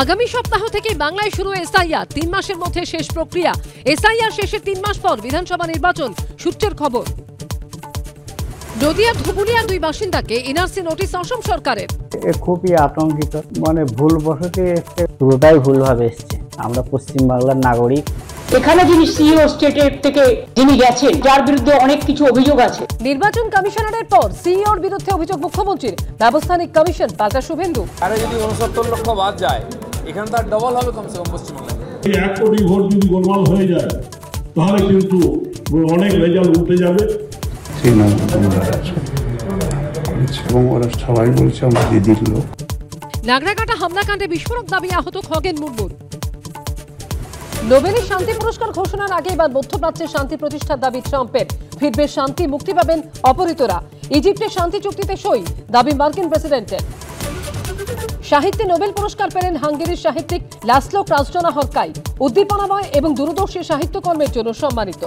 আগামী সপ্তাহ থেকে বাংলায় শুরু এসআইআর। ৩ মাসের মধ্যে শেষ প্রক্রিয়া। এসআইআর শেষের ৩ মাস পর বিধানসভা নির্বাচন। সূত্রের খবর, নদিয়া ধুবুলিয়া ২ বাসিন্দাকে এনআরসি নোটিশ অসম সরকারের। খুবই আতঙ্কিত, ভুলবশতই পুরোটাই ভুলভাবে এসছে। আমরা পশ্চিমবাংলার নাগরিক। এখানে যিনি সিইও স্টেটের থেকে যিনি গেছেন, যার বিরুদ্ধে অনেক কিছু অভিযোগ আছে। নির্বাচন কমিশনারের পর সিইওর বিরুদ্ধে অভিযোগ মুখ্যমন্ত্রীর। ব্যবস্থা নিক কমিশন, পাল্টা শুভেন্দু। আরে যদি 69 লক্ষ বাদ যায়, এখানে তার ডবল হবে কমসে কম পশ্চিমবঙ্গে। 1 কোটি ভোট যদি গোলমাল হয়ে যায়, তাহলে কিন্তু অনেক রেজাল্ট উঠে যাবে। এবং ওরা সবাই বলছে আমরা দিদির লোক। নাগরাকাটা হামলাকাণ্ডে বিস্ফোরক দাবি আহত খগেন মুর্মুর। নোবেলের শান্তি পুরস্কার ঘোষণার আগে এবার মধ্যপ্রাচ্যে শান্তি প্রতিষ্ঠার দাবি ট্রাম্পের। ফিরবে শান্তি, মুক্তি পাবেন অপহৃতরা। ইজিপ্টের শান্তি চুক্তিতে সই, দাবি মার্কিন প্রেসিডেন্টের। সাহিত্যে নোবেল পুরস্কার পেলেন হাঙ্গেরির সাহিত্যিক লাসলো ক্রাসডোনাহরকাই। উদ্দীপনাময় এবং দূরদর্শী সাহিত্যকর্মের জন্য সম্মানিত।